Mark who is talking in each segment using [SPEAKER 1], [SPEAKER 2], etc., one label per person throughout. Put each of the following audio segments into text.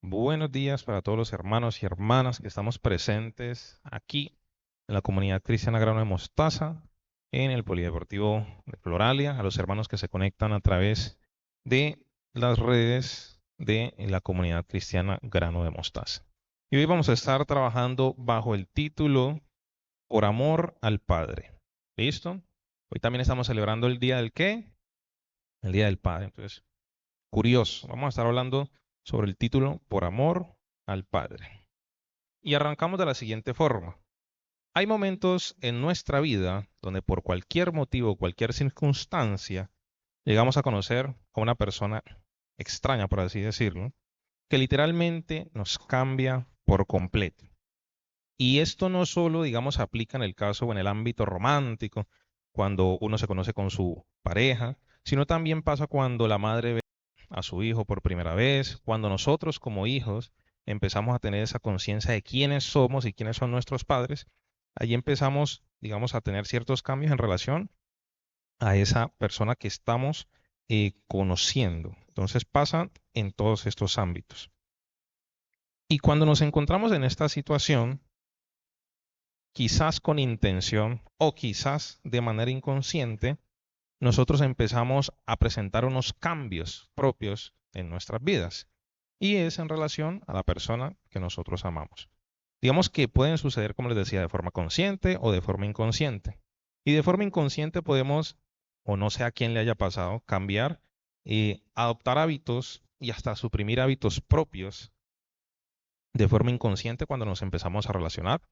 [SPEAKER 1] Buenos días para todos los hermanos y hermanas que estamos presentes aquí en la comunidad cristiana Grano de Mostaza, en el Polideportivo de Floralia, a los hermanos que se conectan a través de las redes de la comunidad cristiana Grano de Mostaza. Y hoy vamos a estar trabajando bajo el título Por amor al Padre. ¿Listo? Hoy también estamos celebrando el Día del ¿qué? El Día del Padre. Entonces, curioso, vamos a estar hablando sobre el título Por amor al Padre. Y arrancamos de la siguiente forma. Hay momentos en nuestra vida donde por cualquier motivo, cualquier circunstancia, llegamos a conocer a una persona extraña, por así decirlo, que literalmente nos cambia por completo. Y esto no solo, digamos, aplica en el caso o en el ámbito romántico, cuando uno se conoce con su pareja, sino también pasa cuando la madre ve a su hijo por primera vez, cuando nosotros como hijos empezamos a tener esa conciencia de quiénes somos y quiénes son nuestros padres, ahí empezamos, digamos, a tener ciertos cambios en relación a esa persona que estamos conociendo. Entonces pasa en todos estos ámbitos. Y cuando nos encontramos en esta situación, quizás con intención o quizás de manera inconsciente, nosotros empezamos a presentar unos cambios propios en nuestras vidas. Y es en relación a la persona que nosotros amamos. Digamos que pueden suceder, como les decía, de forma consciente o de forma inconsciente. Y de forma inconsciente podemos, o no sé a quién le haya pasado, cambiar y adoptar hábitos y hasta suprimir hábitos propios de forma inconsciente cuando nos empezamos a relacionar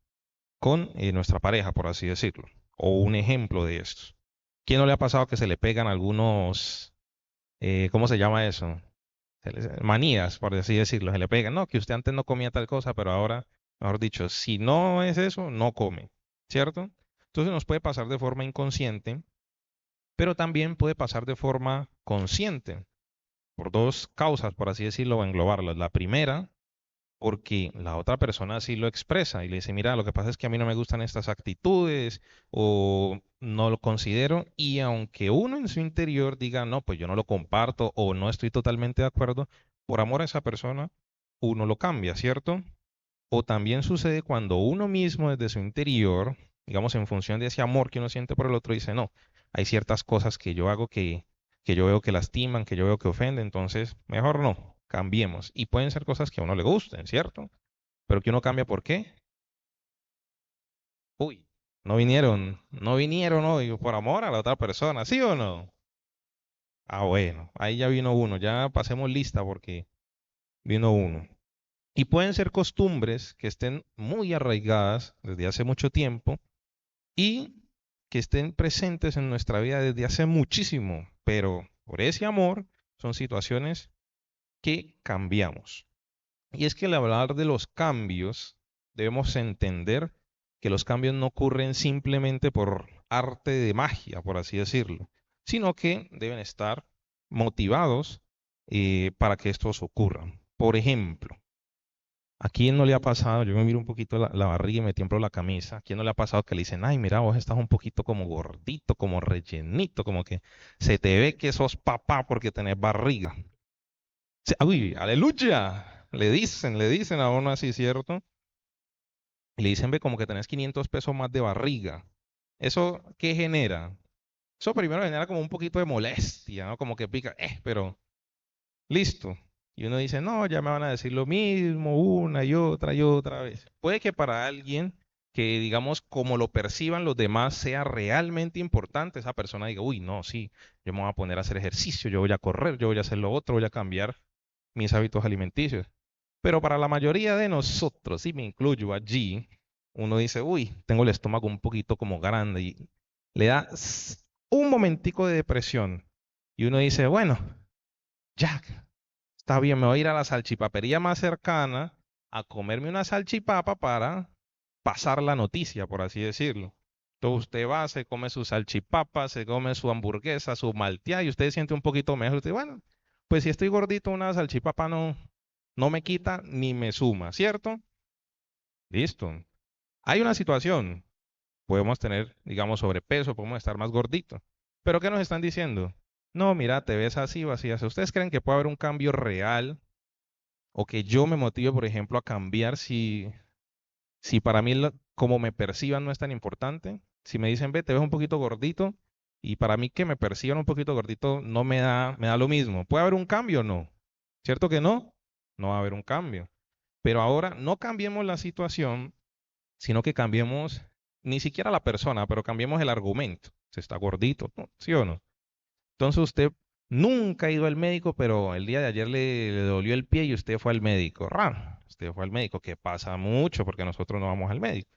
[SPEAKER 1] con nuestra pareja, por así decirlo. O un ejemplo de esto. ¿Quién no le ha pasado que se le pegan algunos, ¿cómo se llama eso? Manías, por así decirlo, se le pegan. No, que usted antes no comía tal cosa, pero ahora, mejor dicho, si no es eso, no come, ¿cierto? Entonces nos puede pasar de forma inconsciente, pero también puede pasar de forma consciente, por dos causas, por así decirlo, o englobarlas. La primera, porque la otra persona así lo expresa y le dice, mira, lo que pasa es que a mí no me gustan estas actitudes o no lo considero, y aunque uno en su interior diga, no, pues yo no lo comparto o no estoy totalmente de acuerdo, por amor a esa persona, uno lo cambia, ¿cierto? O también sucede cuando uno mismo desde su interior, digamos en función de ese amor que uno siente por el otro, dice, no, hay ciertas cosas que yo hago que yo veo que lastiman, que yo veo que ofenden, entonces mejor no, cambiemos. Y pueden ser cosas que a uno le gusten, ¿cierto? Pero que uno cambia, ¿por qué? Uy, no vinieron hoy por amor a la otra persona, ¿sí o no? Ah, bueno, ahí ya vino uno, ya pasemos lista porque vino uno. Y pueden ser costumbres que estén muy arraigadas desde hace mucho tiempo y que estén presentes en nuestra vida desde hace muchísimo, pero por ese amor son situaciones que cambiamos. Y es que al hablar de los cambios, debemos entender que los cambios no ocurren simplemente por arte de magia, por así decirlo, sino que deben estar motivados para que estos ocurran. Por ejemplo, ¿a quién no le ha pasado? Yo me miro un poquito la barriga y me tiemblo la camisa. ¿A quién no le ha pasado que le dicen, ay, mira, vos estás un poquito como gordito, como rellenito, como que se te ve que sos papá porque tenés barriga? Uy, aleluya. Le dicen a uno así, ¿cierto? Y le dicen, ve, como que tenés 500 pesos más de barriga. ¿Eso qué genera? Eso primero genera como un poquito de molestia, ¿no? Como que pica, pero listo. Y uno dice, no, ya me van a decir lo mismo una y otra vez. Puede que para alguien que, digamos, como lo perciban los demás, sea realmente importante, esa persona diga, uy, no, sí, yo me voy a poner a hacer ejercicio, yo voy a correr, yo voy a hacer lo otro, voy a cambiar mis hábitos alimenticios. Pero para la mayoría de nosotros, y me incluyo allí, uno dice, uy, tengo el estómago un poquito como grande y le da un momentico de depresión. Y uno dice, bueno, ya, está bien, me voy a ir a la salchipapería más cercana a comerme una salchipapa para pasar la noticia, por así decirlo. Entonces usted va, se come su salchipapa, se come su hamburguesa, su malteada y usted se siente un poquito mejor. Usted, bueno, pues si estoy gordito, una salchipapa no me quita ni me suma, ¿cierto? Listo. Hay una situación. Podemos tener, digamos, sobrepeso, podemos estar más gorditos. Pero ¿qué nos están diciendo? No, mira, te ves así o así, así. ¿Ustedes creen que puede haber un cambio real o que yo me motive, por ejemplo, a cambiar si para mí como me perciban no es tan importante. Si me dicen, ve, te ves un poquito gordito, y para mí que me perciban un poquito gordito no me da lo mismo. ¿Puede haber un cambio o no? ¿Cierto que no? No va a haber un cambio. Pero ahora no cambiemos la situación, sino que cambiemos ni siquiera la persona, pero cambiemos el argumento. Se está gordito, ¿no? ¿Sí o no? Entonces usted nunca ha ido al médico, pero el día de ayer le dolió el pie y usted fue al médico. Usted fue al médico, que pasa mucho porque nosotros no vamos al médico.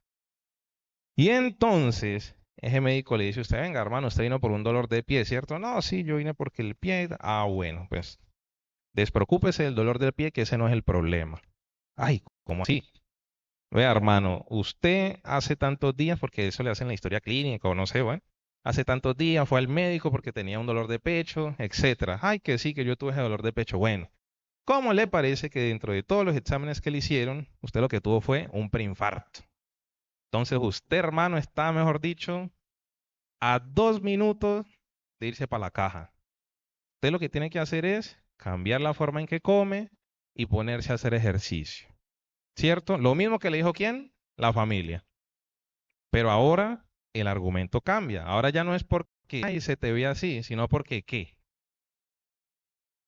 [SPEAKER 1] Y entonces ese médico le dice a usted, venga hermano, usted vino por un dolor de pie, ¿cierto? No, sí, yo vine porque el pie... Ah, bueno, pues despreocúpese del dolor del pie, que ese no es el problema. Ay, ¿cómo así? Vea, hermano, usted hace tantos días, porque eso le hacen la historia clínica o no sé, bueno, hace tantos días fue al médico porque tenía un dolor de pecho, etcétera. Ay, que sí, que yo tuve ese dolor de pecho. Bueno, ¿cómo le parece que dentro de todos los exámenes que le hicieron, usted lo que tuvo fue un preinfarto? Entonces usted, hermano, está, mejor dicho, a 2 minutos de irse para la caja. Usted lo que tiene que hacer es cambiar la forma en que come y ponerse a hacer ejercicio. ¿Cierto? Lo mismo que le dijo quién, la familia. Pero ahora el argumento cambia. Ahora ya no es porque ay, se te ve así, sino porque ¿qué?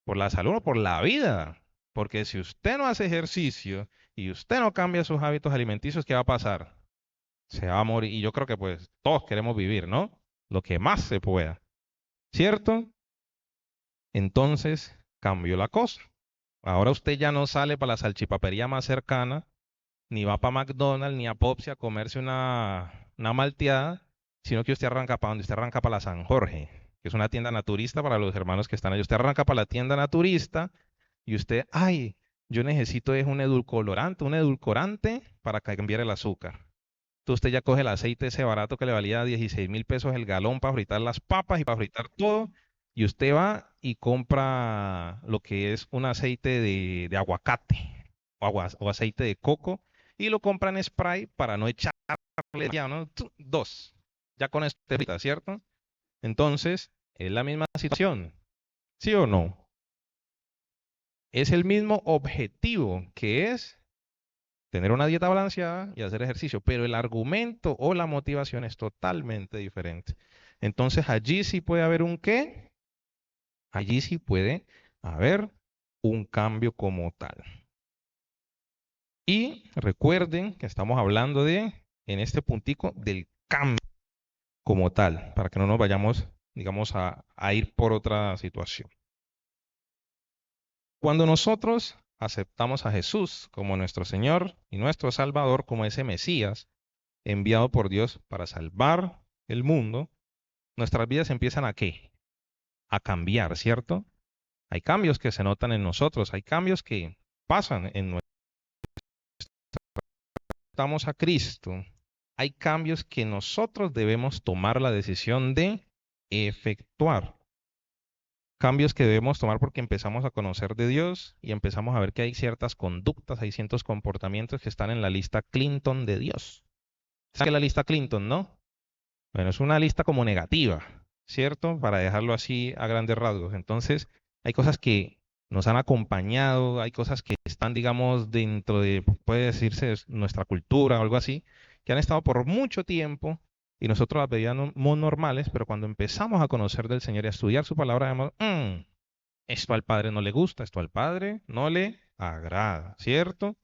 [SPEAKER 1] Por la salud o por la vida. Porque si usted no hace ejercicio y usted no cambia sus hábitos alimenticios, ¿qué va a pasar? Se va a morir. Y yo creo que pues todos queremos vivir, ¿no? Lo que más se pueda. ¿Cierto? Entonces cambió la cosa. Ahora usted ya no sale para la salchipapería más cercana, ni va para McDonald's, ni a Popsi a comerse una malteada, sino que usted arranca para donde usted arranca para la San Jorge, que es una tienda naturista para los hermanos que están ahí. Usted arranca para la tienda naturista y usted, ay, yo necesito es un edulcorante para cambiar el azúcar. Entonces usted ya coge el aceite ese barato que le valía 16.000 pesos el galón para fritar las papas y para fritar todo, y usted va y compra lo que es un aceite de aguacate o aceite de coco y lo compra en spray para no echarle ya, ¿no? Dos. Ya con esto te frita, ¿cierto? Entonces, es la misma situación, ¿sí o no? Es el mismo objetivo, que es tener una dieta balanceada y hacer ejercicio, pero el argumento o la motivación es totalmente diferente. Entonces, allí sí puede haber un qué, allí sí puede haber un cambio como tal. Y recuerden que estamos hablando en este puntico, del cambio como tal, para que no nos vayamos, digamos, a ir por otra situación. Cuando nosotros aceptamos a Jesús como nuestro Señor y nuestro Salvador, como ese Mesías enviado por Dios para salvar el mundo, nuestras vidas empiezan ¿a qué? A cambiar, ¿cierto? Hay cambios que se notan en nosotros, hay cambios que pasan en nuestro... Estamos a Cristo. Hay cambios que nosotros debemos tomar la decisión de efectuar. Cambios que debemos tomar porque empezamos a conocer de Dios y empezamos a ver que hay ciertas conductas, hay ciertos comportamientos que están en la lista Clinton de Dios. ¿Sabes qué es la lista Clinton, no? Bueno, es una lista como negativa, ¿cierto? Para dejarlo así a grandes rasgos. Entonces, hay cosas que nos han acompañado, hay cosas que están, digamos, dentro de, puede decirse, nuestra cultura o algo así, que han estado por mucho tiempo y nosotros las veíamos muy normales, pero cuando empezamos a conocer del Señor y a estudiar su palabra, vemos, esto al Padre no le gusta, esto al Padre no le agrada, ¿cierto?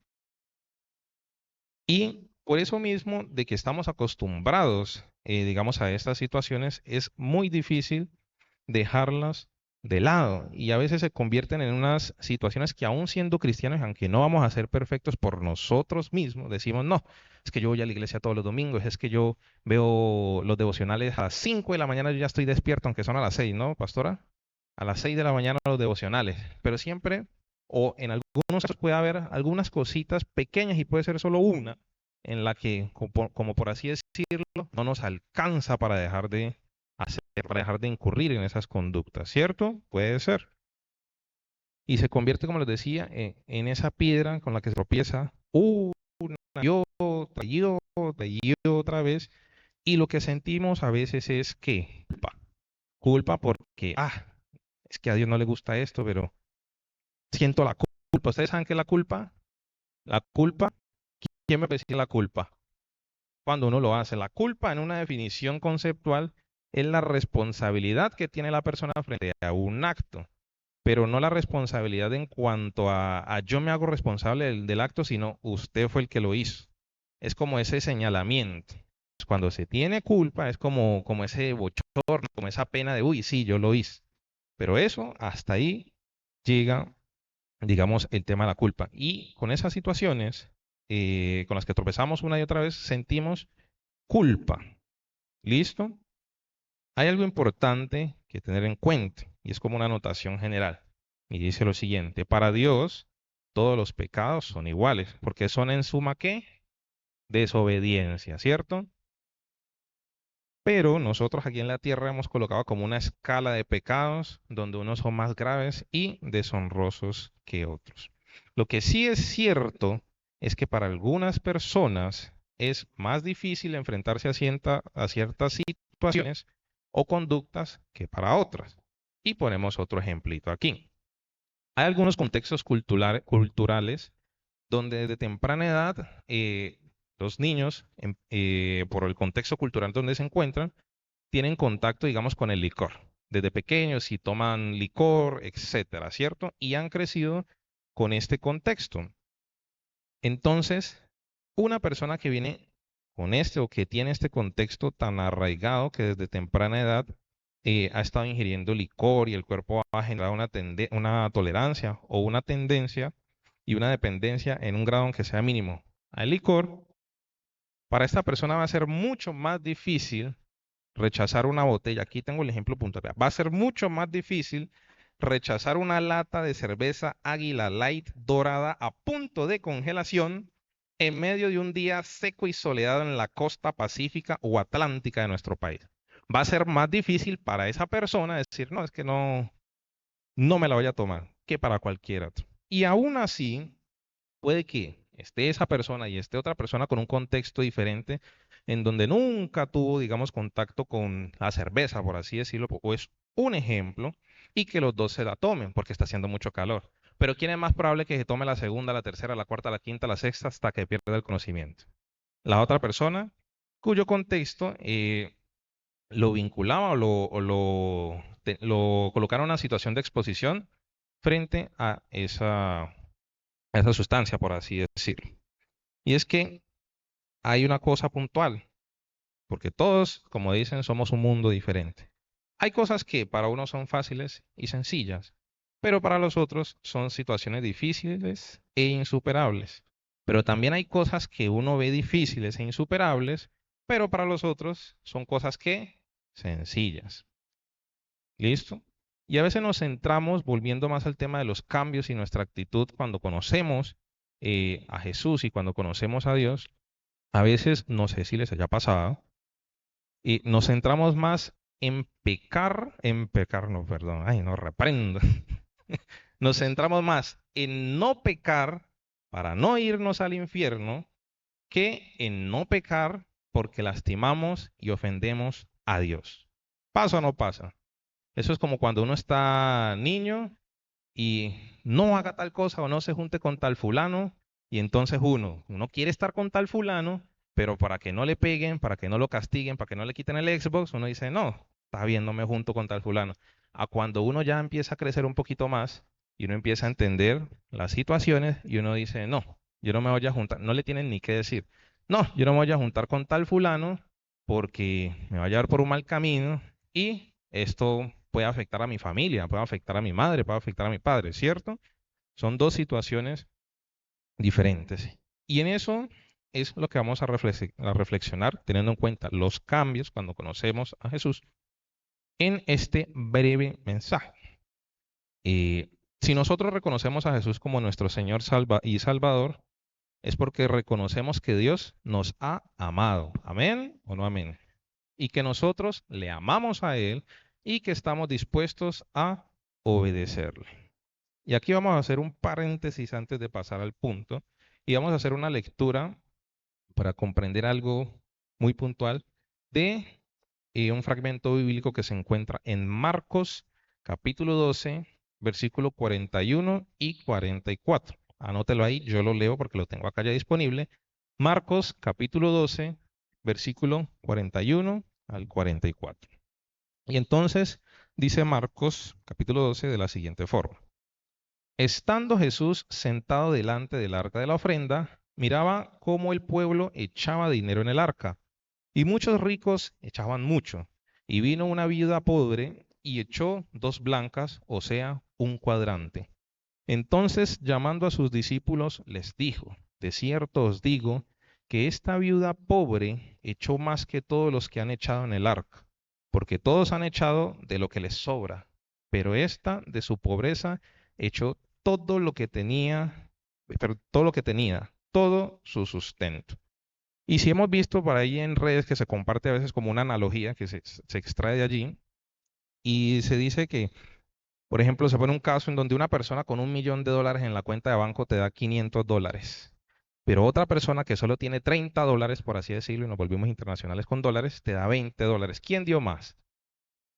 [SPEAKER 1] Y por eso mismo, de que estamos acostumbrados, digamos, a estas situaciones, es muy difícil dejarlas de lado. Y a veces se convierten en unas situaciones que aún siendo cristianos, aunque no vamos a ser perfectos por nosotros mismos, decimos, no, es que yo voy a la iglesia todos los domingos, es que yo veo los devocionales a las 5 de la mañana, yo ya estoy despierto, aunque son a las 6, ¿no, pastora? A las 6 de la mañana los devocionales. Pero siempre, o en algunos casos puede haber algunas cositas pequeñas y puede ser solo una en la que, como por así decirlo, no nos alcanza para dejar de hacer, para dejar de incurrir en esas conductas, ¿cierto? Puede ser. Y se convierte, como les decía, en esa piedra con la que se tropieza una y otra vez. Y lo que sentimos a veces es que culpa porque, es que a Dios no le gusta esto, pero siento la culpa culpa. ¿Ustedes saben qué es la culpa? La culpa, ¿quién me puede decir la culpa? Cuando uno lo hace. La culpa, en una definición conceptual, es la responsabilidad que tiene la persona frente a un acto, pero no la responsabilidad en cuanto a yo me hago responsable del acto, sino usted fue el que lo hizo. Es como ese señalamiento. Cuando se tiene culpa, es como ese bochorno, como esa pena de, uy, sí, yo lo hice. Pero eso, hasta ahí llega, digamos, el tema de la culpa. Y con esas situaciones con las que tropezamos una y otra vez, sentimos culpa. ¿Listo? Hay algo importante que tener en cuenta, y es como una anotación general. Y dice lo siguiente: para Dios, todos los pecados son iguales, porque son en suma ¿qué? Desobediencia, ¿cierto? Pero nosotros aquí en la tierra hemos colocado como una escala de pecados donde unos son más graves y deshonrosos que otros. Lo que sí es cierto es que para algunas personas es más difícil enfrentarse a ciertas situaciones o conductas que para otras. Y ponemos otro ejemplito aquí. Hay algunos contextos culturales donde desde temprana edad los niños, por el contexto cultural donde se encuentran, tienen contacto, digamos, con el licor. Desde pequeños y toman licor, etcétera, ¿cierto? Y han crecido con este contexto. Entonces, una persona que viene con este o que tiene este contexto tan arraigado que desde temprana edad ha estado ingiriendo licor y el cuerpo ha generado una tolerancia o una tendencia y una dependencia en un grado aunque sea mínimo al licor, para esta persona va a ser mucho más difícil rechazar una botella. Aquí tengo el ejemplo puntual. Va a ser mucho más difícil rechazar una lata de cerveza Águila Light dorada a punto de congelación en medio de un día seco y soleado en la costa pacífica o atlántica de nuestro país. Va a ser más difícil para esa persona decir, no, es que no me la voy a tomar, que para cualquier otro. Y aún así, puede que esté esa persona y esté otra persona con un contexto diferente en donde nunca tuvo, digamos, contacto con la cerveza, por así decirlo, o es un ejemplo, y que los dos se la tomen porque está haciendo mucho calor. Pero ¿quién es más probable que se tome la segunda, la tercera, la cuarta, la quinta, la sexta hasta que pierda el conocimiento? La otra persona cuyo contexto lo vinculaba lo colocaron en una situación de exposición frente a esa sustancia, por así decirlo. Y es que hay una cosa puntual, porque todos, como dicen, somos un mundo diferente. Hay cosas que para unos son fáciles y sencillas, pero para los otros son situaciones difíciles e insuperables. Pero también hay cosas que uno ve difíciles e insuperables, pero para los otros son cosas que sencillas. ¿Listo? Y a veces nos centramos, volviendo más al tema de los cambios y nuestra actitud cuando conocemos a Jesús y cuando conocemos a Dios, a veces, no sé si les haya pasado, y nos centramos más en pecar, no, perdón, ay, no, reprendo. Nos centramos más en no pecar para no irnos al infierno que en no pecar porque lastimamos y ofendemos a Dios. ¿Pasa o no pasa? Eso es como cuando uno está niño y no haga tal cosa o no se junte con tal fulano, y entonces uno quiere estar con tal fulano, pero para que no le peguen, para que no lo castiguen, para que no le quiten el Xbox, uno dice, no, está bien, no me junto con tal fulano. A cuando uno ya empieza a crecer un poquito más y uno empieza a entender las situaciones y uno dice, no, yo no me voy a juntar, no le tienen ni qué decir, no, yo no me voy a juntar con tal fulano porque me va a llevar por un mal camino y esto puede afectar a mi familia, puede afectar a mi madre, puede afectar a mi padre, ¿cierto? Son dos situaciones diferentes. Y en eso es lo que vamos a reflexionar, teniendo en cuenta los cambios cuando conocemos a Jesús en este breve mensaje. Si nosotros reconocemos a Jesús como nuestro Señor y Salvador, es porque reconocemos que Dios nos ha amado. ¿Amén o no amén? Y que nosotros le amamos a Él y que estamos dispuestos a obedecerle. Y aquí vamos a hacer un paréntesis antes de pasar al punto y vamos a hacer una lectura para comprender algo muy puntual de un fragmento bíblico que se encuentra en Marcos capítulo 12 versículo 41 y 44. Anótelo ahí, yo lo leo porque lo tengo acá ya disponible. Marcos capítulo 12, versículo 41 al 44. Y entonces dice Marcos capítulo 12 de la siguiente forma. Estando Jesús sentado delante del arca de la ofrenda, miraba cómo el pueblo echaba dinero en el arca, y muchos ricos echaban mucho. Y vino una viuda pobre y echó 2 blancas, o sea, un cuadrante. Entonces, llamando a sus discípulos, les dijo, de cierto os digo, que esta viuda pobre echó más que todos los que han echado en el arca, porque todos han echado de lo que les sobra, pero esta de su pobreza echó todo lo que tenía, todo su sustento. Y si hemos visto por ahí en redes que se comparte a veces como una analogía que se extrae de allí, y se dice que, por ejemplo, se pone un caso en donde una persona con $1.000.000 en la cuenta de banco te da $500, pero otra persona que solo tiene $30, por así decirlo, y nos volvimos internacionales con dólares, te da $20. ¿Quién dio más?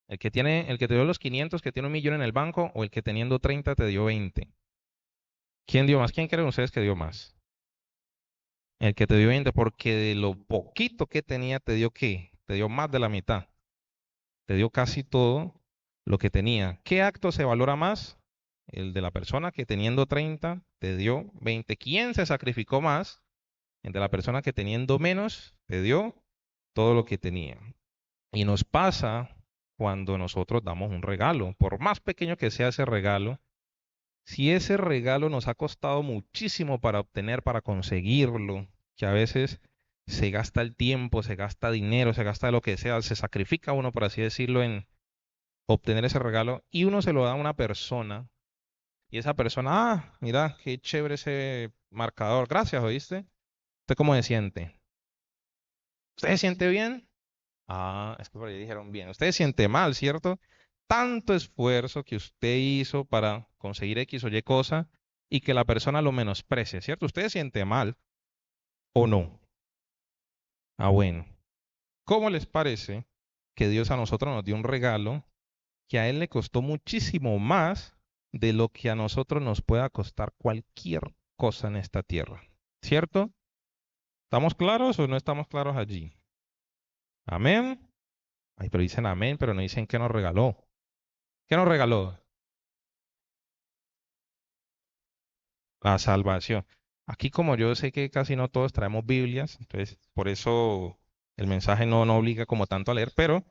[SPEAKER 1] El que te dio los 500, que tiene 1.000.000 en el banco, o el que teniendo 30 te dio 20. ¿Quién dio más? ¿Quién creen ustedes que dio más? El que te dio 20, porque de lo poquito que tenía te dio ¿qué? Te dio más de la mitad. Te dio casi todo lo que tenía. ¿Qué acto se valora más? El de la persona que teniendo 30 te dio 20. ¿Quién se sacrificó más? El de la persona que teniendo menos te dio todo lo que tenía. Y nos pasa cuando nosotros damos un regalo, por más pequeño que sea ese regalo, si ese regalo nos ha costado muchísimo para obtener, para conseguirlo, que a veces se gasta el tiempo, se gasta dinero, se gasta lo que sea, se sacrifica uno, por así decirlo, en obtener ese regalo, y uno se lo da a una persona, y esa persona, mira, qué chévere ese marcador, gracias, ¿oíste? ¿Usted cómo se siente? ¿Usted se siente bien? Es que por ahí dijeron bien. Usted se siente mal, ¿cierto? Tanto esfuerzo que usted hizo para conseguir X o Y cosa y que la persona lo menosprecie, ¿cierto? Usted se siente mal o no. Bueno. ¿Cómo les parece que Dios a nosotros nos dio un regalo que a Él le costó muchísimo más de lo que a nosotros nos pueda costar cualquier cosa en esta tierra? ¿Cierto? ¿Estamos claros o no estamos claros allí? Amén. Ay, pero dicen amén, pero no dicen qué nos regaló. ¿Qué nos regaló? La salvación. Aquí como yo sé que casi no todos traemos Biblias, entonces por eso el mensaje no obliga como tanto a leer, pero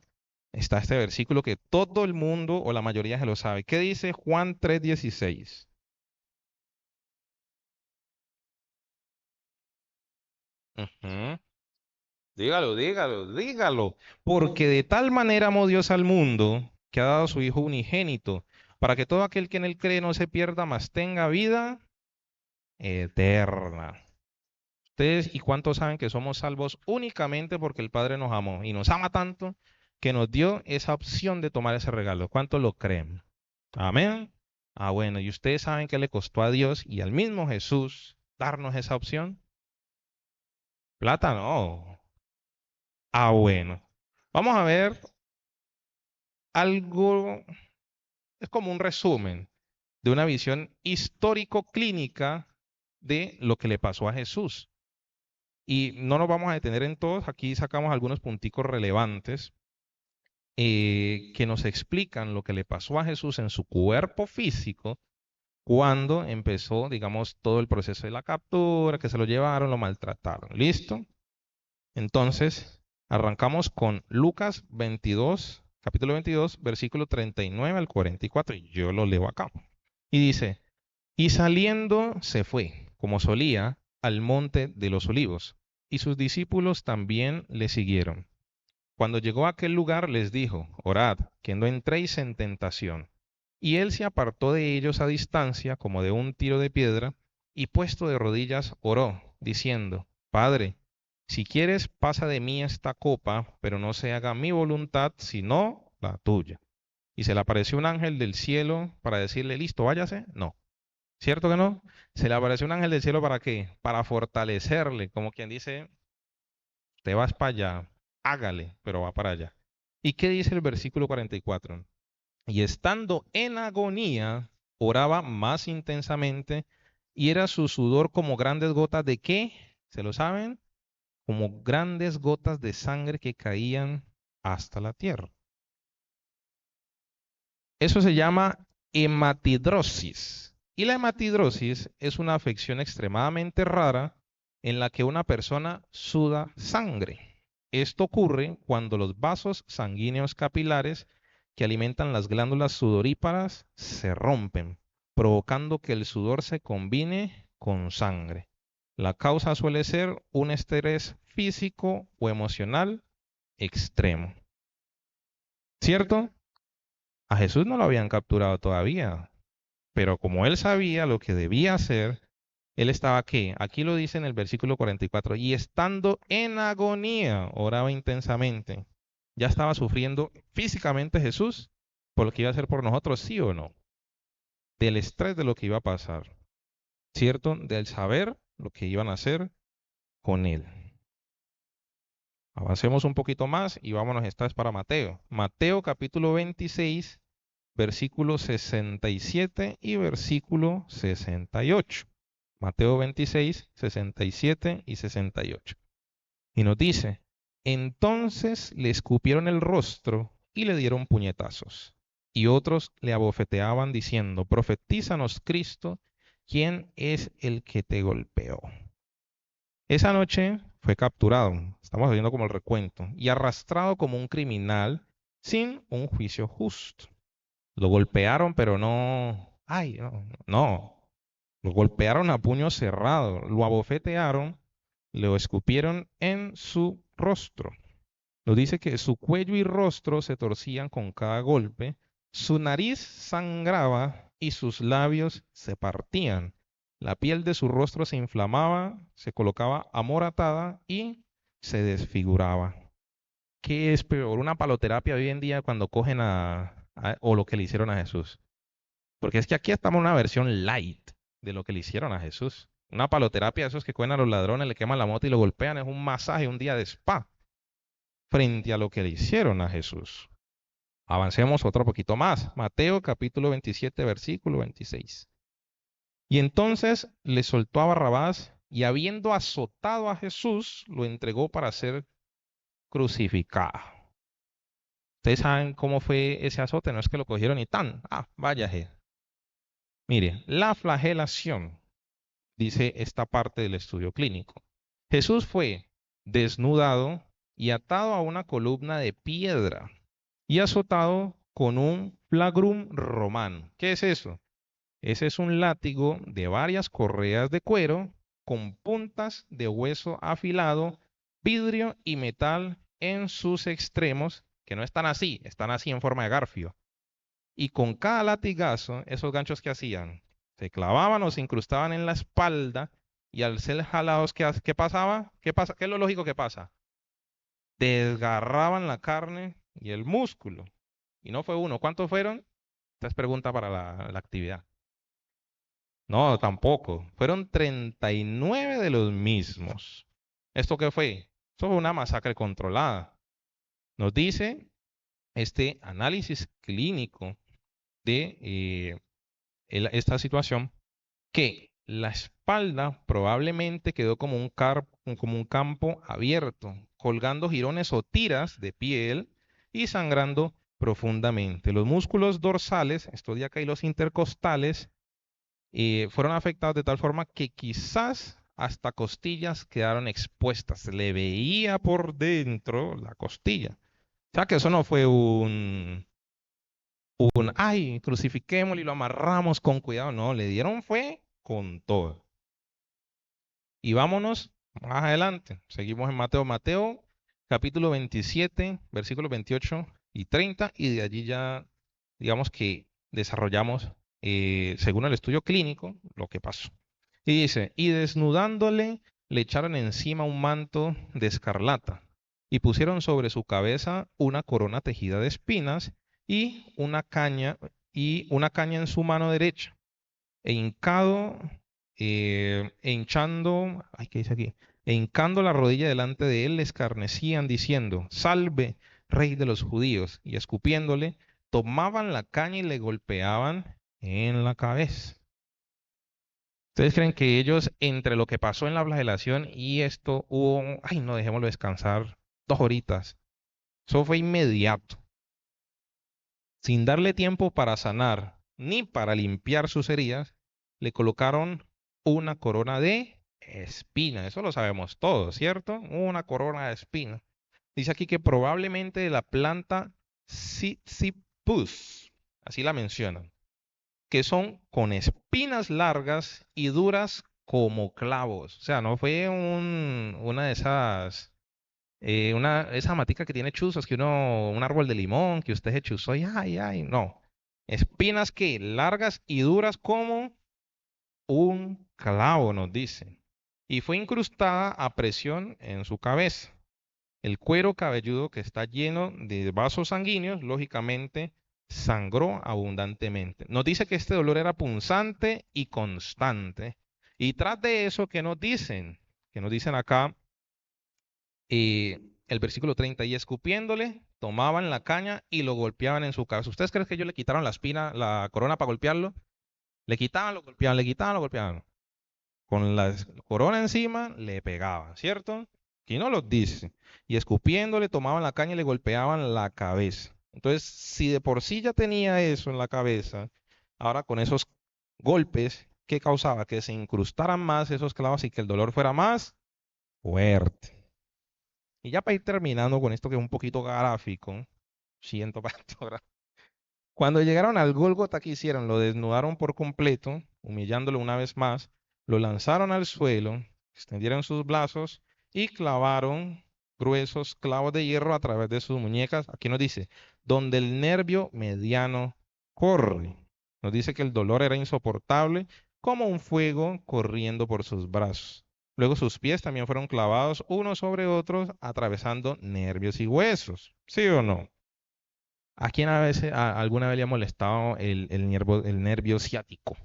[SPEAKER 1] está este versículo que todo el mundo o la mayoría se lo sabe. ¿Qué dice Juan 3:16? Ujú. Dígalo, dígalo, dígalo. Porque de tal manera amó Dios al mundo que ha dado a su Hijo unigénito, para que todo aquel que en él cree no se pierda, mas tenga vida eterna. Ustedes y cuántos saben que somos salvos únicamente porque el Padre nos amó y nos ama tanto que nos dio esa opción de tomar ese regalo. ¿Cuántos lo creen? Amén. Bueno, y ustedes saben que le costó a Dios y al mismo Jesús darnos esa opción. Plata no. Bueno. Vamos a ver algo, es como un resumen de una visión histórico-clínica de lo que le pasó a Jesús. Y no nos vamos a detener en todos, aquí sacamos algunos punticos relevantes que nos explican lo que le pasó a Jesús en su cuerpo físico cuando empezó, digamos, todo el proceso de la captura, que se lo llevaron, lo maltrataron. ¿Listo? Entonces, arrancamos con Lucas 22, capítulo 22, versículo 39 al 44, y yo lo leo acá. Y dice, y saliendo se fue, como solía, al monte de los olivos, y sus discípulos también le siguieron. Cuando llegó a aquel lugar les dijo, orad, que no entréis en tentación. Y él se apartó de ellos a distancia, como de un tiro de piedra, y puesto de rodillas oró, diciendo, Padre, si quieres, pasa de mí esta copa, pero no se haga mi voluntad, sino la tuya. Y se le apareció un ángel del cielo para decirle, listo, váyase. No, ¿cierto que no? Se le apareció un ángel del cielo para qué? Para fortalecerle, como quien dice, te vas para allá, hágale, pero va para allá. ¿Y qué dice el versículo 44? Y estando en agonía, oraba más intensamente y era su sudor como grandes gotas de ¿qué? ¿Se lo saben? Como grandes gotas de sangre que caían hasta la tierra. Eso se llama hematidrosis. Y la hematidrosis es una afección extremadamente rara en la que una persona suda sangre. Esto ocurre cuando los vasos sanguíneos capilares que alimentan las glándulas sudoríparas se rompen, provocando que el sudor se combine con sangre. La causa suele ser un estrés físico o emocional extremo. ¿Cierto? A Jesús no lo habían capturado todavía, pero como él sabía lo que debía hacer, él estaba ¿qué? Aquí lo dice en el versículo 44, y estando en agonía, oraba intensamente. Ya estaba sufriendo físicamente Jesús por lo que iba a hacer por nosotros, sí o no, del estrés de lo que iba a pasar, ¿cierto? Del saber lo que iban a hacer con él. Avancemos un poquito más y vámonos esta vez para Mateo. Mateo capítulo 26, versículo 67 y versículo 68. Mateo 26, 67 y 68. Y nos dice, entonces le escupieron el rostro y le dieron puñetazos. Y otros le abofeteaban diciendo, profetízanos Cristo, ¿quién es el que te golpeó? Esa noche fue capturado, estamos haciendo como el recuento, y arrastrado como un criminal sin un juicio justo. Lo golpearon, pero no, ay, no. Lo golpearon a puño cerrado, lo abofetearon, lo escupieron en su rostro. Nos dice que su cuello y rostro se torcían con cada golpe, su nariz sangraba y sus labios se partían. La piel de su rostro se inflamaba, se colocaba amoratada y se desfiguraba. ¿Qué es peor? Una paloterapia hoy en día cuando cogen o lo que le hicieron a Jesús. Porque es que aquí estamos en una versión light de lo que le hicieron a Jesús. Una paloterapia de esos que cogen a los ladrones, le queman la moto y lo golpean, es un masaje, un día de spa, frente a lo que le hicieron a Jesús. Avancemos otro poquito más. Mateo capítulo 27, versículo 26. Y entonces le soltó a Barrabás y habiendo azotado a Jesús, lo entregó para ser crucificado. Ustedes saben cómo fue ese azote, no es que lo cogieron y tan, váyase. Mire, la flagelación, dice esta parte del estudio clínico. Jesús fue desnudado y atado a una columna de piedra y azotado con un flagrum romano. ¿Qué es eso? Ese es un látigo de varias correas de cuero con puntas de hueso afilado, vidrio y metal en sus extremos, que no están así en forma de garfio. Y con cada latigazo, esos ganchos que hacían, se clavaban o se incrustaban en la espalda y al ser jalados, ¿qué pasaba? ¿Qué pasa? ¿Qué es lo lógico que pasa? Desgarraban la carne y el músculo. Y no fue uno. ¿Cuántos fueron? Esta es pregunta para la actividad. No, tampoco. Fueron 39 de los mismos. ¿Esto qué fue? Eso fue una masacre controlada. Nos dice este análisis clínico de esta situación que la espalda probablemente quedó como un campo abierto, colgando jirones o tiras de piel y sangrando profundamente. Los músculos dorsales, estos de acá y los intercostales, fueron afectados de tal forma que quizás hasta costillas quedaron expuestas. Se le veía por dentro la costilla. O sea que eso no fue ay, crucifiquémoslo y lo amarramos con cuidado. No, le dieron fue con todo. Y vámonos más adelante. Seguimos en Mateo. Mateo, capítulo 27, versículos 28 y 30. Y de allí ya, digamos que desarrollamos, según el estudio clínico, lo que pasó. Y dice, y desnudándole, le echaron encima un manto de escarlata y pusieron sobre su cabeza una corona tejida de espinas y una caña en su mano derecha. E hincado, ¿qué dice aquí? E hincando la rodilla delante de él, le escarnecían diciendo, salve, rey de los judíos, y escupiéndole, tomaban la caña y le golpeaban en la cabeza. ¿Ustedes creen que ellos, entre lo que pasó en la flagelación y esto, ay, no, dejémoslo descansar 2 horitas? Eso fue inmediato, sin darle tiempo para sanar ni para limpiar sus heridas, le colocaron una corona de espina. Eso lo sabemos todos, ¿cierto? Una corona de espina. Dice aquí que probablemente de la planta Sisyphus, así la mencionan, que son con espinas largas y duras como clavos. O sea, no fue una de esas, esa matica que tiene chuzos, un árbol de limón, que usted se chuzó y ay, ay, no. Espinas que largas y duras como un clavo, nos dice. Y fue incrustada a presión en su cabeza. El cuero cabelludo que está lleno de vasos sanguíneos, lógicamente, sangró abundantemente. Nos dice que este dolor era punzante y constante. Y tras de eso, ¿qué nos dicen? Que nos dicen acá, el versículo 30, y escupiéndole, tomaban la caña y lo golpeaban en su cabeza. ¿Ustedes creen que ellos le quitaron la espina, la corona para golpearlo? Le quitaban, lo golpeaban, le quitaban, lo golpeaban. Con la corona encima le pegaban, ¿cierto? Aquí no los dice. Y escupiéndole tomaban la caña y le golpeaban la cabeza. Entonces, si de por sí ya tenía eso en la cabeza, ahora con esos golpes, ¿qué causaba? Que se incrustaran más esos clavos y que el dolor fuera más fuerte. Y ya para ir terminando con esto que es un poquito gráfico, siento, pastora. Cuando llegaron al Gólgota, ¿qué hicieron? Lo desnudaron por completo, humillándolo una vez más, lo lanzaron al suelo, extendieron sus brazos y clavaron gruesos clavos de hierro a través de sus muñecas. Aquí nos dice, donde el nervio mediano corre. Nos dice que el dolor era insoportable, como un fuego corriendo por sus brazos. Luego sus pies también fueron clavados unos sobre otros, atravesando nervios y huesos. ¿Sí o no? ¿A quién alguna vez le ha molestado el nervio ciático?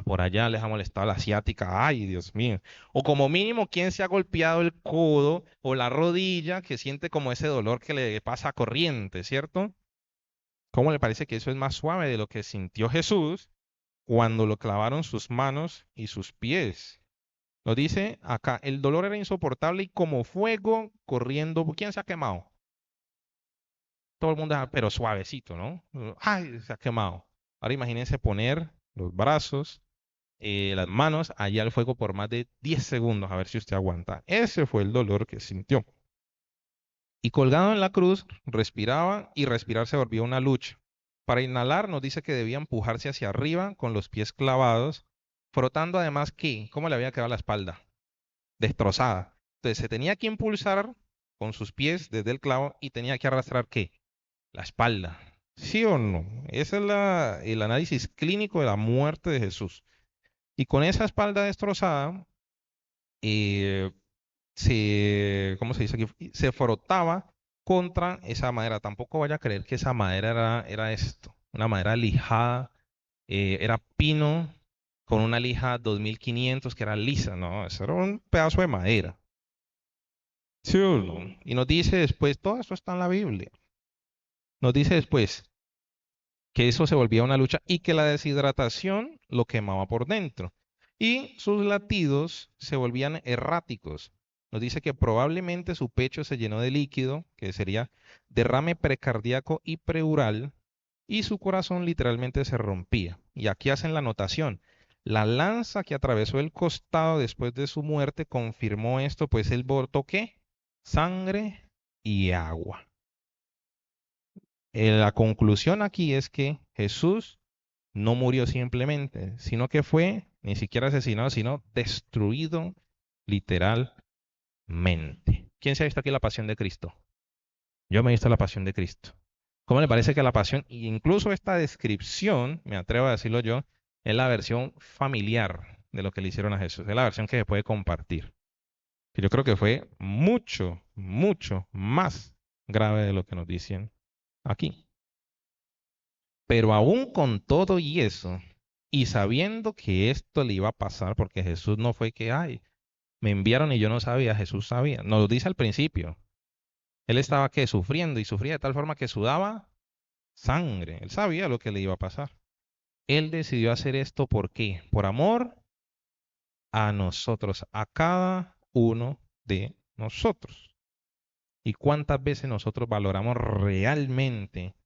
[SPEAKER 1] Por allá les ha molestado la ciática. Ay, Dios mío. O como mínimo, ¿quién se ha golpeado el codo o la rodilla que siente como ese dolor que le pasa corriente, ¿cierto? ¿Cómo le parece que eso es más suave de lo que sintió Jesús cuando lo clavaron sus manos y sus pies? Lo dice acá, el dolor era insoportable y como fuego corriendo. ¿Quién se ha quemado? Todo el mundo, pero suavecito, ¿no? Ay, se ha quemado. Ahora imagínense poner los brazos, las manos allá al fuego por más de 10 segundos, a ver si usted aguanta. Ese fue el dolor que sintió. Y colgado en la cruz, respiraba y respirar se volvió una lucha. Para inhalar nos dice que debía empujarse hacia arriba con los pies clavados, frotando además que, ¿cómo le había quedado la espalda? Destrozada. Entonces se tenía que impulsar con sus pies desde el clavo y tenía que arrastrar ¿qué? La espalda. ¿Sí o no? Ese es el análisis clínico de la muerte de Jesús. Y con esa espalda destrozada, eh, ¿cómo se dice aquí? Se frotaba contra esa madera. Tampoco vaya a creer que esa madera era esto, una madera lijada, era pino con una lija 2500 que era lisa, no, eso era un pedazo de madera. ¿Sí o no? Y nos dice después, todo eso está en la Biblia. Nos dice después, que eso se volvía una lucha y que la deshidratación lo quemaba por dentro. Y sus latidos se volvían erráticos. Nos dice que probablemente su pecho se llenó de líquido, que sería derrame precardíaco y preural, y su corazón literalmente se rompía. Y aquí hacen la anotación. La lanza que atravesó el costado después de su muerte confirmó esto, pues él botó ¿qué? Sangre y agua. La conclusión aquí es que Jesús no murió simplemente, sino que fue ni siquiera asesinado, sino destruido literalmente. ¿Quién se ha visto aquí la pasión de Cristo? Yo me he visto la pasión de Cristo. ¿Cómo le parece que la pasión, e incluso esta descripción, me atrevo a decirlo yo, es la versión familiar de lo que le hicieron a Jesús? Es la versión que se puede compartir. Que yo creo que fue mucho, mucho más grave de lo que nos dicen aquí. Pero aún con todo y eso, y sabiendo que esto le iba a pasar, porque Jesús no fue que, ay, me enviaron y yo no sabía, Jesús sabía. Nos lo dice al principio. Él estaba que sufriendo y sufría de tal forma que sudaba sangre. Él sabía lo que le iba a pasar. Él decidió hacer esto ¿por qué? Por amor a nosotros, a cada uno de nosotros. ¿Y cuántas veces nosotros valoramos realmente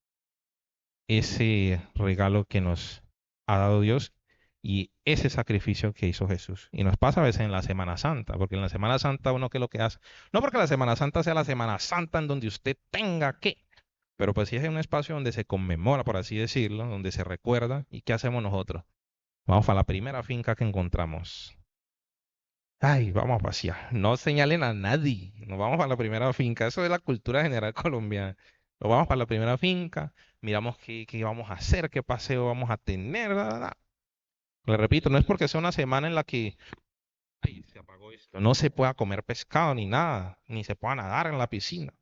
[SPEAKER 1] ese regalo que nos ha dado Dios y ese sacrificio que hizo Jesús? Y nos pasa a veces en la Semana Santa, porque en la Semana Santa uno que es lo que hace, no porque la Semana Santa sea la Semana Santa en donde usted tenga que, pero pues sí es un espacio donde se conmemora, por así decirlo, donde se recuerda. ¿Y qué hacemos nosotros? Vamos a la primera finca que encontramos. Ay, vamos a pasear. No señalen a nadie. Nos vamos a la primera finca. Eso es la cultura general colombiana. Nos vamos para la primera finca, miramos qué vamos a hacer, qué paseo vamos a tener. Le repito, no es porque sea una semana en la que ay, se apagó esto, no se pueda comer pescado ni nada, ni se pueda nadar en la piscina,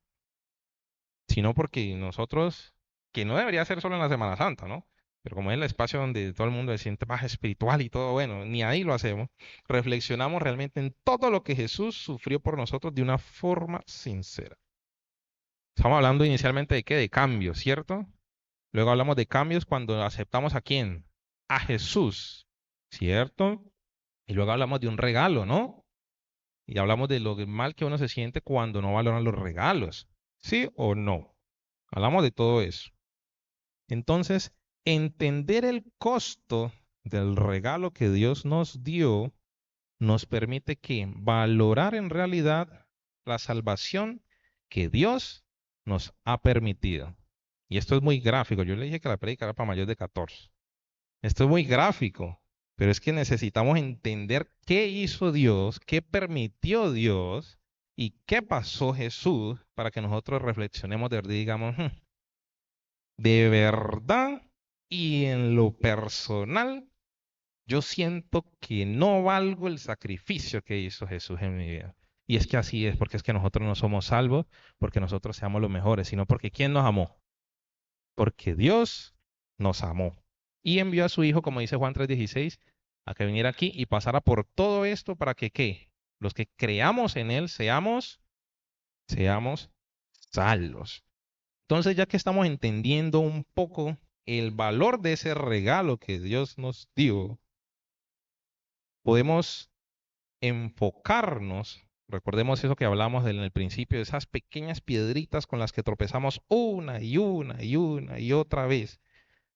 [SPEAKER 1] sino porque nosotros, que no debería ser solo en la Semana Santa, ¿no? Pero como es el espacio donde todo el mundo se siente más espiritual y todo, bueno, ni ahí lo hacemos. Reflexionamos realmente en todo lo que Jesús sufrió por nosotros de una forma sincera. Estamos hablando inicialmente de qué, de cambios, ¿cierto? Luego hablamos de cambios cuando aceptamos a quién, a Jesús, ¿cierto? Y luego hablamos de un regalo, ¿no? Y hablamos de lo mal que uno se siente cuando no valoran los regalos, ¿sí o no? Hablamos de todo eso. Entonces, entender el costo del regalo que Dios nos dio nos permite que valorar en realidad la salvación que Dios nos ha permitido. Y esto es muy gráfico. Yo le dije que la prédica era para mayores de 14. Esto es muy gráfico, pero es que necesitamos entender qué hizo Dios, qué permitió Dios y qué pasó Jesús para que nosotros reflexionemos de verdad y digamos, de verdad y en lo personal, yo siento que no valgo el sacrificio que hizo Jesús en mi vida. Y es que así es, porque es que nosotros no somos salvos porque nosotros seamos los mejores, sino porque ¿quién nos amó? Porque Dios nos amó. Y envió a su Hijo, como dice Juan 3:16, a que viniera aquí y pasara por todo esto para que, ¿qué? Los que creamos en Él seamos salvos. Entonces, ya que estamos entendiendo un poco el valor de ese regalo que Dios nos dio, podemos enfocarnos, recordemos eso que hablamos en el principio, de esas pequeñas piedritas con las que tropezamos una y una y una y otra vez.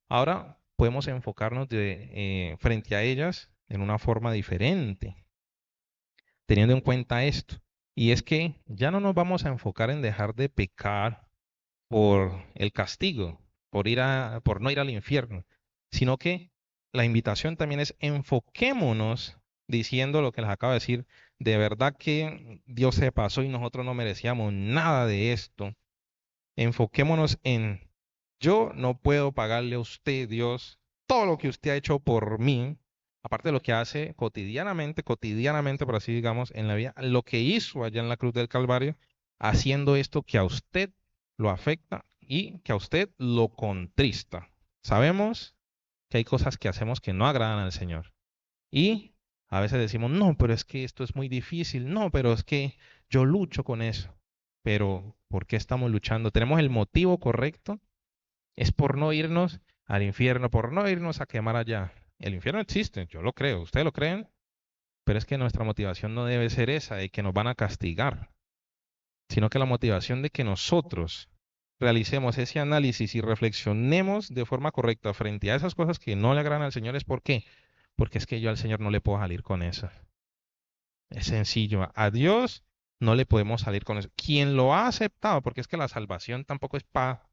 [SPEAKER 1] Ahora podemos enfocarnos frente a ellas en una forma diferente, teniendo en cuenta esto. Y es que ya no nos vamos a enfocar en dejar de pecar por el castigo, por no ir al infierno, sino que la invitación también es enfoquémonos diciendo lo que les acabo de decir, de verdad que Dios se pasó y nosotros no merecíamos nada de esto. Enfoquémonos en yo no puedo pagarle a usted, Dios, todo lo que usted ha hecho por mí, aparte de lo que hace cotidianamente, por así digamos, en la vida, lo que hizo allá en la cruz del Calvario, haciendo esto que a usted lo afecta y que a usted lo contrista. Sabemos que hay cosas que hacemos que no agradan al Señor. Y a veces decimos, no, pero es que esto es muy difícil, no, pero es que yo lucho con eso. Pero, ¿por qué estamos luchando? ¿Tenemos el motivo correcto? Es por no irnos al infierno, por no irnos a quemar allá. El infierno existe, yo lo creo, ustedes lo creen, pero es que nuestra motivación no debe ser esa de que nos van a castigar, sino que la motivación de que nosotros realicemos ese análisis y reflexionemos de forma correcta frente a esas cosas que no le agradan al Señor es ¿por qué? Porque es que yo al Señor no le puedo salir con eso. Es sencillo, a Dios no le podemos salir con eso. Quien lo ha aceptado, porque es que la salvación tampoco es para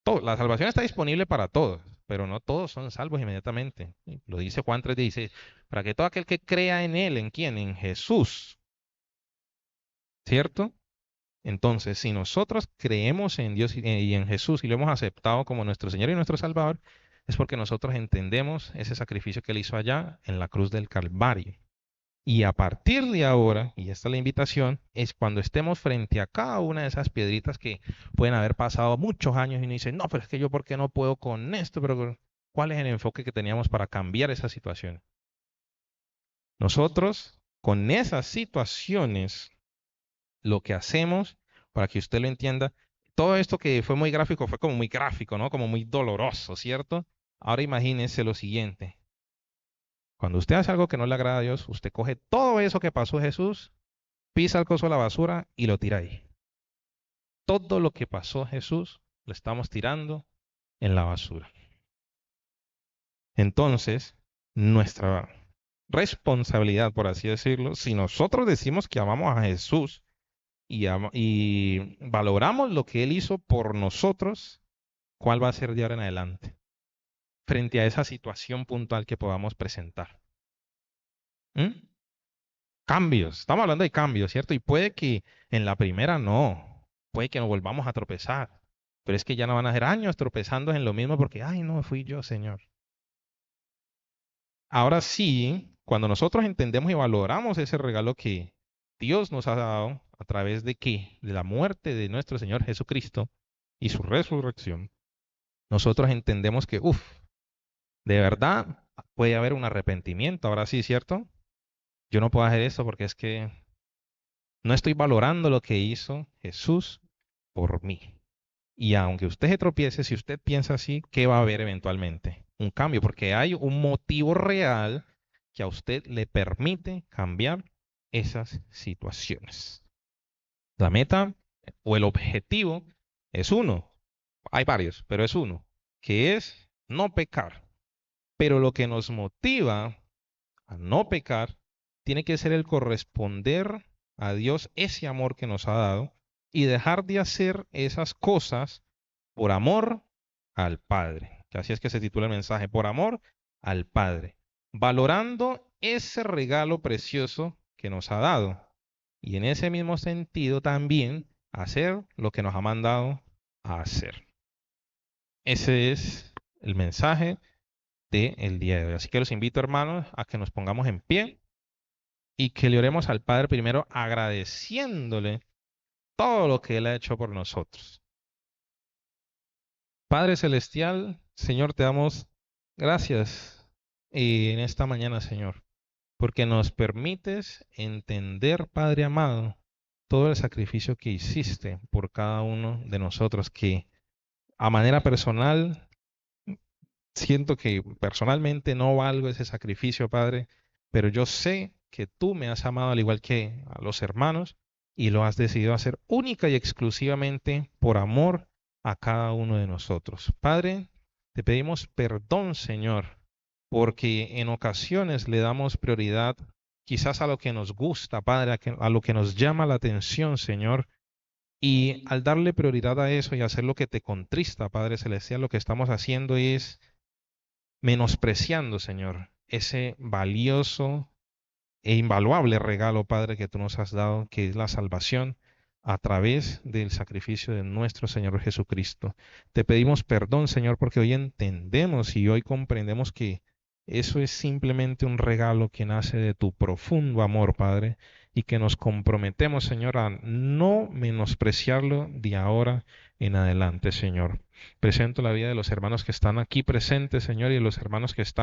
[SPEAKER 1] todo, la salvación está disponible para todos, pero no todos son salvos inmediatamente. Lo dice Juan 3:16, para que todo aquel que crea en Él, ¿en quién? En Jesús, ¿cierto? Entonces, si nosotros creemos en Dios y en Jesús y lo hemos aceptado como nuestro Señor y nuestro Salvador, es porque nosotros entendemos ese sacrificio que Él hizo allá en la cruz del Calvario. Y a partir de ahora, y esta es la invitación, es cuando estemos frente a cada una de esas piedritas que pueden haber pasado muchos años y uno dice, no, pero es que yo, ¿por qué no puedo con esto? Pero ¿cuál es el enfoque que teníamos para cambiar esa situación? Nosotros, con esas situaciones, lo que hacemos, para que usted lo entienda, todo esto que fue muy gráfico, fue como muy gráfico, ¿no? Como muy doloroso, ¿cierto? Ahora imagínese lo siguiente. Cuando usted hace algo que no le agrada a Dios, usted coge todo eso que pasó Jesús, pisa el coso de la basura y lo tira ahí. Todo lo que pasó Jesús lo estamos tirando en la basura. Entonces, nuestra responsabilidad, por así decirlo, si nosotros decimos que amamos a Jesús y valoramos lo que Él hizo por nosotros, ¿cuál va a ser de ahora en adelante? Frente a esa situación puntual que podamos presentar. ¿Mm? Cambios, estamos hablando de cambios, ¿cierto? Y puede que en la primera no, puede que nos volvamos a tropezar, pero es que ya no van a ser años tropezando en lo mismo porque, ay, no, fui yo, Señor. Ahora sí, cuando nosotros entendemos y valoramos ese regalo que Dios nos ha dado a través de qué? De la muerte de nuestro Señor Jesucristo y su resurrección, nosotros entendemos que, de verdad puede haber un arrepentimiento. Ahora sí, ¿cierto? Yo no puedo hacer esto porque es que no estoy valorando lo que hizo Jesús por mí. Y aunque usted se tropiece, si usted piensa así, ¿qué va a haber eventualmente? Un cambio, porque hay un motivo real que a usted le permite cambiar esas situaciones. La meta o el objetivo es uno, hay varios, pero es uno, que es no pecar. Pero lo que nos motiva a no pecar tiene que ser el corresponder a Dios ese amor que nos ha dado y dejar de hacer esas cosas por amor al Padre. Que así es que se titula el mensaje, por amor al Padre, valorando ese regalo precioso que nos ha dado. Y en ese mismo sentido también hacer lo que nos ha mandado a hacer. Ese es el mensaje del día de hoy. Así que los invito, hermanos, a que nos pongamos en pie y que le oremos al Padre primero agradeciéndole todo lo que Él ha hecho por nosotros. Padre Celestial, Señor, te damos gracias en esta mañana, Señor, porque nos permites entender, Padre amado, todo el sacrificio que hiciste por cada uno de nosotros, que a manera personal siento que personalmente no valgo ese sacrificio, Padre, pero yo sé que tú me has amado al igual que a los hermanos y lo has decidido hacer única y exclusivamente por amor a cada uno de nosotros. Padre, te pedimos perdón, Señor, porque en ocasiones le damos prioridad quizás a lo que nos gusta, Padre, a lo que nos llama la atención, Señor. Y al darle prioridad a eso y hacer lo que te contrista, Padre Celestial, lo que estamos haciendo es menospreciando, Señor, ese valioso e invaluable regalo, Padre, que tú nos has dado, que es la salvación a través del sacrificio de nuestro Señor Jesucristo. Te pedimos perdón, Señor, porque hoy entendemos y hoy comprendemos que eso es simplemente un regalo que nace de tu profundo amor, Padre, y que nos comprometemos, Señor, a no menospreciarlo de ahora en adelante, Señor. Presento la vida de los hermanos que están aquí presentes, Señor, y de los hermanos que están